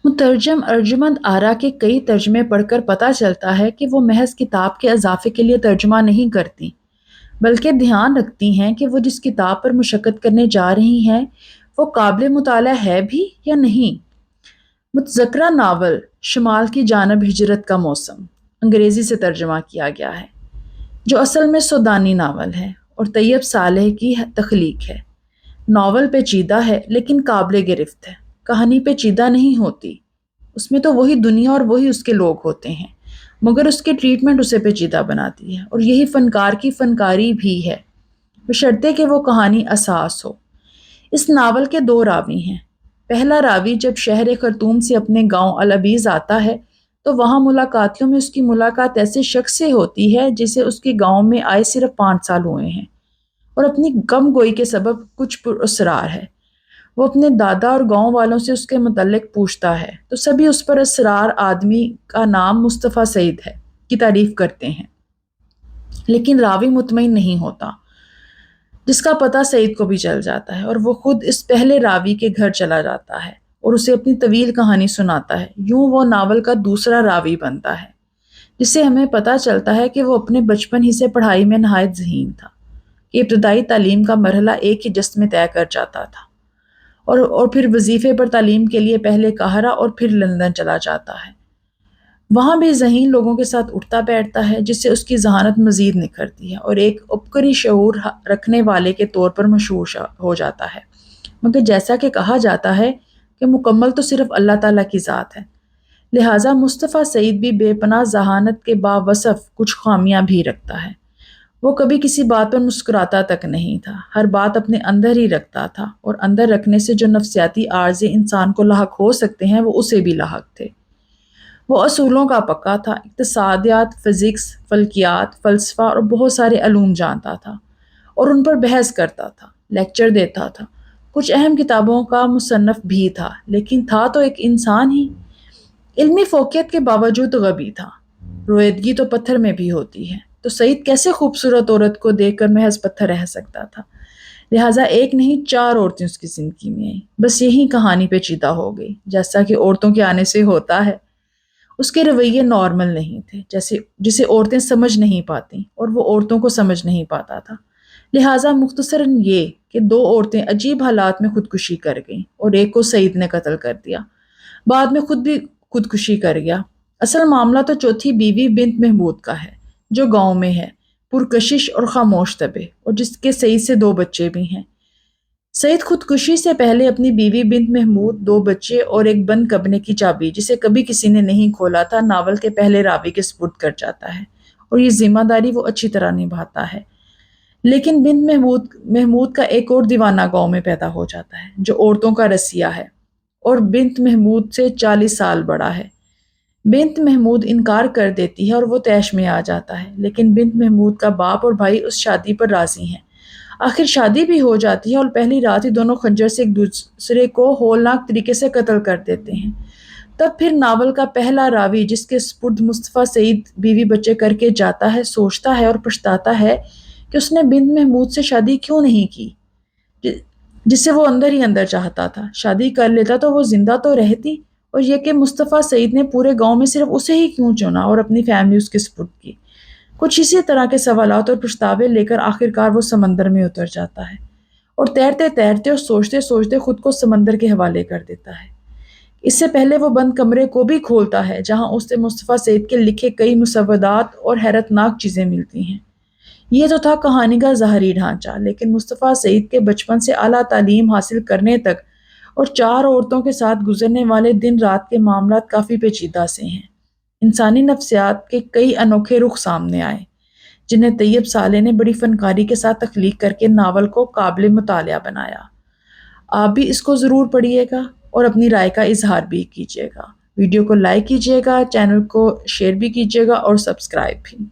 مترجم ارجمند آرا کے کئی ترجمے پڑھ کر پتہ چلتا ہے کہ وہ محض کتاب کے اضافے کے لیے ترجمہ نہیں کرتی، بلکہ دھیان رکھتی ہیں کہ وہ جس کتاب پر مشقت کرنے جا رہی ہیں وہ قابل مطالعہ ہے بھی یا نہیں۔ متذکرہ ناول شمال کی جانب ہجرت کا موسم انگریزی سے ترجمہ کیا گیا ہے، جو اصل میں سودانی ناول ہے اور طیب صالح کی تخلیق ہے۔ ناول پیچیدہ ہے لیکن قابل گرفت ہے۔ کہانی پیچیدہ نہیں ہوتی، اس میں تو وہی دنیا اور وہی اس کے لوگ ہوتے ہیں، مگر اس کی ٹریٹمنٹ اسے پیچیدہ بناتی ہے، اور یہی فنکار کی فنکاری بھی ہے، بشرطے کہ وہ کہانی اساس ہو۔ اس ناول کے دو راوی ہیں۔ پہلا راوی جب شہر خرطوم سے اپنے گاؤں العبیز آتا ہے تو وہاں ملاقاتیوں میں اس کی ملاقات ایسے شخص سے ہوتی ہے جسے اس کے گاؤں میں آئے صرف 5 سال ہوئے ہیں، اور اپنی غم گوئی کے سبب کچھ پراسرار ہے۔ وہ اپنے دادا اور گاؤں والوں سے اس کے متعلق پوچھتا ہے تو سبھی اس پر اسرار آدمی کا نام مصطفیٰ سعید ہے کی تعریف کرتے ہیں، لیکن راوی مطمئن نہیں ہوتا، جس کا پتہ سعید کو بھی چل جاتا ہے، اور وہ خود اس پہلے راوی کے گھر چلا جاتا ہے اور اسے اپنی طویل کہانی سناتا ہے۔ یوں وہ ناول کا دوسرا راوی بنتا ہے، جس سے ہمیں پتہ چلتا ہے کہ وہ اپنے بچپن ہی سے پڑھائی میں نہایت ذہین تھا، کہ ابتدائی تعلیم کا مرحلہ ایک ہی جست میں طے کر جاتا تھا، اور پھر وظیفے پر تعلیم کے لیے پہلے قاہرہ اور پھر لندن چلا جاتا ہے۔ وہاں بھی ذہین لوگوں کے ساتھ اٹھتا بیٹھتا ہے، جس سے اس کی ذہانت مزید نکھرتی ہے اور ایک عبقری شعور رکھنے والے کے طور پر مشہور ہو جاتا ہے۔ مگر جیسا کہ کہا جاتا ہے کہ مکمل تو صرف اللہ تعالیٰ کی ذات ہے، لہٰذا مصطفیٰ سعید بھی بے پناہ ذہانت کے باوصف کچھ خامیاں بھی رکھتا ہے۔ وہ کبھی کسی بات پر مسکراتا تک نہیں تھا، ہر بات اپنے اندر ہی رکھتا تھا، اور اندر رکھنے سے جو نفسیاتی عارضے انسان کو لاحق ہو سکتے ہیں وہ اسے بھی لاحق تھے۔ وہ اصولوں کا پکا تھا، اقتصادیات، فزکس، فلکیات، فلسفہ اور بہت سارے علوم جانتا تھا اور ان پر بحث کرتا تھا، لیکچر دیتا تھا، کچھ اہم کتابوں کا مصنف بھی تھا، لیکن تھا تو ایک انسان ہی۔ علمی فوقیت کے باوجود غبی تھا۔ رویدگی تو پتھر میں بھی ہوتی ہے، تو سعید کیسے خوبصورت عورت کو دیکھ کر محض پتھر رہ سکتا تھا؟ لہٰذا ایک نہیں 4 عورتیں اس کی زندگی میں آئیں، بس یہی کہانی پیچیدہ ہو گئی، جیسا کہ عورتوں کے آنے سے ہوتا ہے۔ اس کے رویے نارمل نہیں تھے، جسے عورتیں سمجھ نہیں پاتی، اور وہ عورتوں کو سمجھ نہیں پاتا تھا۔ لہٰذا مختصراً یہ کہ 2 عورتیں عجیب حالات میں خودکشی کر گئیں، اور ایک کو سعید نے قتل کر دیا، بعد میں خود بھی خودکشی کر گیا۔ اصل معاملہ تو چوتھی بیوی بنت محمود کا ہے، جو گاؤں میں ہے، پرکشش اور خاموش طبع، اور جس کے سعید سے 2 بچے بھی ہیں۔ سعید خودکشی سے پہلے اپنی بیوی بنت محمود، 2 بچے اور ایک بند کمرے کی چابی، جسے کبھی کسی نے نہیں کھولا تھا، ناول کے پہلے راوی کے سپرد کر جاتا ہے، اور یہ ذمہ داری وہ اچھی طرح نبھاتا ہے۔ لیکن بنت محمود کا ایک اور دیوانہ گاؤں میں پیدا ہو جاتا ہے، جو عورتوں کا رسیہ ہے، اور بنت محمود سے 40 سال بڑا ہے۔ بنت محمود انکار کر دیتی ہے اور وہ طیش میں آ جاتا ہے، لیکن بنت محمود کا باپ اور بھائی اس شادی پر راضی ہیں۔ آخر شادی بھی ہو جاتی ہے، اور پہلی رات ہی دونوں خنجر سے ایک دوسرے کو ہولناک طریقے سے قتل کر دیتے ہیں۔ تب پھر ناول کا پہلا راوی، جس کے سپرد مصطفیٰ سعید بیوی بچے کر کے جاتا ہے، سوچتا ہے اور پچھتاتا ہے کہ اس نے بنت محمود سے شادی کیوں نہیں کی، جسے وہ اندر ہی اندر چاہتا تھا۔ شادی کر لیتا تو وہ زندہ تو رہتی، اور یہ کہ مصطفیٰ سعید نے پورے گاؤں میں صرف اسے ہی کیوں چنا اور اپنی فیملی اس کے سپرد کی۔ کچھ اسی طرح کے سوالات اور پچھتاوے لے کر آخرکار وہ سمندر میں اتر جاتا ہے، اور تیرتے تیرتے اور سوچتے سوچتے خود کو سمندر کے حوالے کر دیتا ہے۔ اس سے پہلے وہ بند کمرے کو بھی کھولتا ہے، جہاں اسے مصطفیٰ سعید کے لکھے کئی مسودات اور حیرت ناک چیزیں ملتی ہیں۔ یہ تو تھا کہانی کا ظاہری ڈھانچہ، لیکن مصطفیٰ سعید کے بچپن سے اعلیٰ تعلیم حاصل کرنے تک اور 4 عورتوں کے ساتھ گزرنے والے دن رات کے معاملات کافی پیچیدہ سے ہیں۔ انسانی نفسیات کے کئی انوکھے رخ سامنے آئے، جنہیں طیب صالح نے بڑی فنکاری کے ساتھ تخلیق کر کے ناول کو قابل مطالعہ بنایا۔ آپ بھی اس کو ضرور پڑھیے گا اور اپنی رائے کا اظہار بھی کیجیے گا۔ ویڈیو کو لائک کیجیے گا، چینل کو شیئر بھی کیجیے گا اور سبسکرائب بھی۔